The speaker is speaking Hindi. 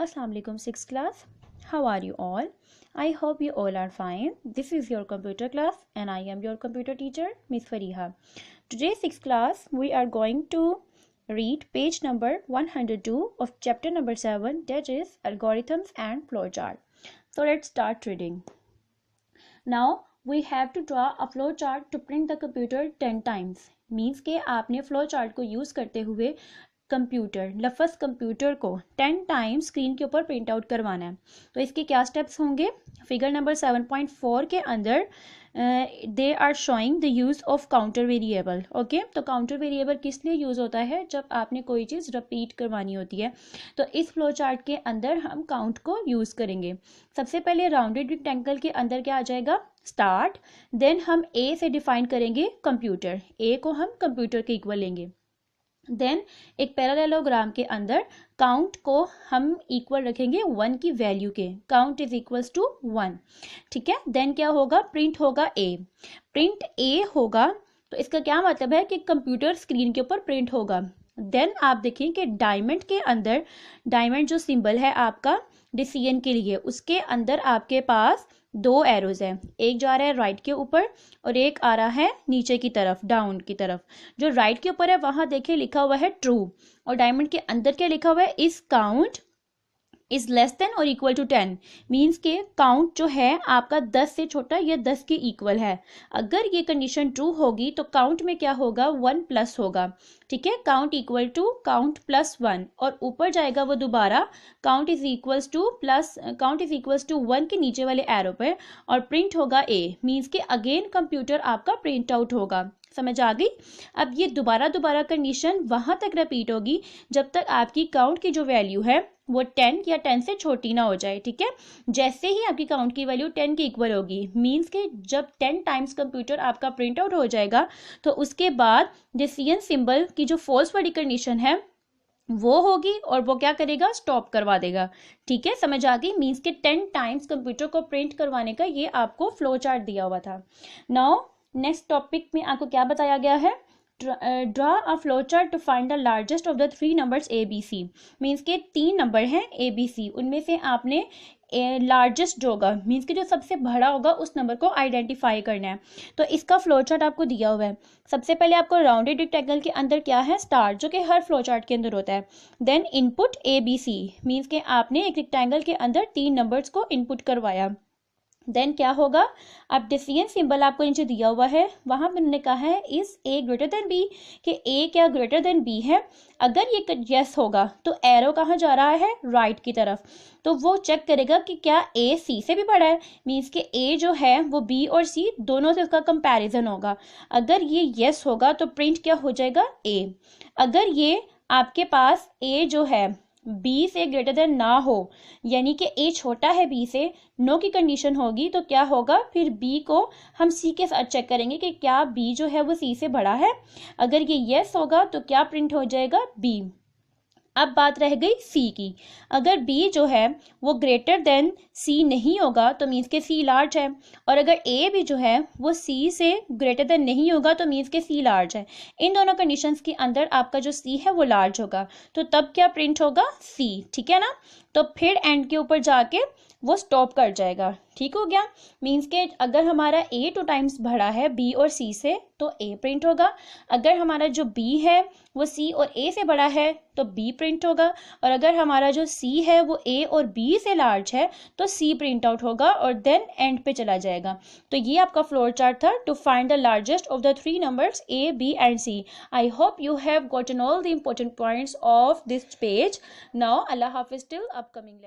Assalamu alaikum, 6th class. How are you all? I hope you all are fine. This is your computer class and I am your computer teacher, Miss Fariha. Today, 6th class, we are going to read page number 102 of chapter number 7, that is Algorithms and Flowchart. So let's start reading. Now, we have to draw a flowchart to print the computer 10 times. Means के आपने flowchart को यूज़ करते हुए कंप्यूटर लफ्ज़ कंप्यूटर को 10 टाइम्स स्क्रीन के ऊपर प्रिंट आउट करवाना है. तो इसके क्या स्टेप्स होंगे? फिगर नंबर 7.4 के अंदर they are showing the use of counter variable. Okay, तो काउंटर वेरिएबल किस लिए यूज़ होता है? जब आपने कोई चीज़ रिपीट करवानी होती है. तो इस फ्लो चार्ट के अंदर हम काउंट को यूज़ करेंगे. सबसे पहले राउंडेड रेक्टेंगल के अंदर क्या आ जाएगा? स्टार्ट. देन हम ए से डिफाइन करेंगे कंप्यूटर. ए को हम कंप्यूटर के इक्वल लेंगे. देन एक पैरेललोग्राम के अंदर काउंट को हम इक्वल रखेंगे 1 की वैल्यू के. Count is equals to 1. ठीक है. देन क्या होगा? प्रिंट होगा ए. प्रिंट ए होगा तो इसका क्या मतलब है कि कंप्यूटर स्क्रीन के ऊपर प्रिंट होगा. देन आप देखें कि डायमंड के अंदर, डायमंड जो सिंबल है आपका डिसीजन के लिए, उसके अंदर आपके पास 2 एरोज हैं. एक जा रहा है राइट के ऊपर और एक आ रहा है नीचे की तरफ, डाउन की तरफ. जो राइट के ऊपर है वहां देखिए लिखा हुआ है ट्रू, और डायमंड के अंदर क्या लिखा हुआ है? इस काउंट इज लेस देन और इक्वल टू 10. मीन्स के काउंट जो है आपका 10 से छोटा या 10 के इक्वल है. अगर ये कंडीशन ट्रू होगी तो काउंट में क्या होगा? 1 प्लस होगा. ठीक है. Count equal to count plus 1, और ऊपर जाएगा वो दोबारा count is equals to plus count is equals to 1 के नीचे वाले एरो पे, और प्रिंट होगा ए. मीन्स के अगेन कंप्यूटर आपका प्रिंट आउट होगा. समझ आ गई? अब ये दोबारा कंडीशन वहां तक रिपीट होगी जब तक आपकी काउंट की जो वैल्यू है वो 10 या 10 से छोटी ना हो जाए. ठीक है. जैसे ही आपकी काउंट की वैल्यू 10 के इक्वल होगी, मीन्स के जब 10 टाइम्स कंप्यूटर आपका प्रिंट आउट हो जाएगा तो उसके बाद डिसीजन सिंबल की जो फॉल्स वाली कंडीशन है वो होगी और वो क्या करेगा? स्टॉप करवा देगा. ठीक है. समझ आ गई? मीन्स के 10 टाइम्स कंप्यूटर को प्रिंट करवाने का ये आपको फ्लो चार्ट दिया हुआ था. नाउ नेक्स्ट टॉपिक में आपको क्या बताया गया है? Draw a flow chart to find the largest of the 3 numbers A B C. Means के 3 नंबर हैं ए बी सी, उनमें से आपने लार्जेस्ट जो होगा, मीन्स कि जो सबसे बड़ा होगा, उस नंबर को आइडेंटिफाई करना है. तो इसका फ्लो चार्ट आपको दिया हुआ है. सबसे पहले आपको राउंडेड रेक्टेंगल के अंदर क्या है? स्टार, जो कि हर फ्लो चार्ट के अंदर होता है. Then input A B C, means के आपने एक रेक्टेंगल के अंदर 3 नंबर्स को इनपुट करवाया. देन क्या होगा? अब डिसीजन सिंबल आपको नीचे दिया हुआ है, वहां पर उन्होंने कहा है is A greater than B, कि ए क्या ग्रेटर देन बी है. अगर ये यस होगा तो एरो कहाँ जा रहा है? राइट की तरफ. तो वो चेक करेगा कि क्या ए सी से भी बड़ा है. मीन्स कि ए जो है वो बी और सी दोनों से उसका कंपैरिजन होगा. अगर ये यस होगा तो प्रिंट क्या हो जाएगा? ए. अगर ये आपके पास ए जो है बी से ग्रेटर देन ना हो, यानी कि ए छोटा है बी से, नो की कंडीशन होगी, तो क्या होगा? फिर बी को हम सी के साथ चेक करेंगे कि क्या बी जो है वो सी से बड़ा है. अगर ये यस होगा तो क्या प्रिंट हो जाएगा? बी. अब बात रह गई सी की. अगर बी जो है वो ग्रेटर देन सी नहीं होगा तो मीन्स के सी लार्ज है, और अगर ए भी जो है वो सी से ग्रेटर देन नहीं होगा तो मीन्स के सी लार्ज है. इन दोनों कंडीशंस के अंदर आपका जो सी है वो लार्ज होगा, तो तब क्या प्रिंट होगा? सी. ठीक है ना. तो फिर एंड के ऊपर जाके वो स्टॉप कर जाएगा. ठीक हो गया. मीन्स के अगर हमारा ए 2 टाइम्स बड़ा है बी और सी से तो ए प्रिंट होगा. अगर हमारा जो बी है वो सी और ए से बड़ा है तो बी प्रिंट होगा, और अगर हमारा जो सी है वो ए और बी से लार्ज है तो सी प्रिंट आउट होगा, और देन एंड पे चला जाएगा. तो ये आपका फ्लोर चार्ट था to find the largest of the 3 numbers A B and C. I hope you have gotten all the important points of this page. Now अल्लाह हाफिज टिल अपकमिंग.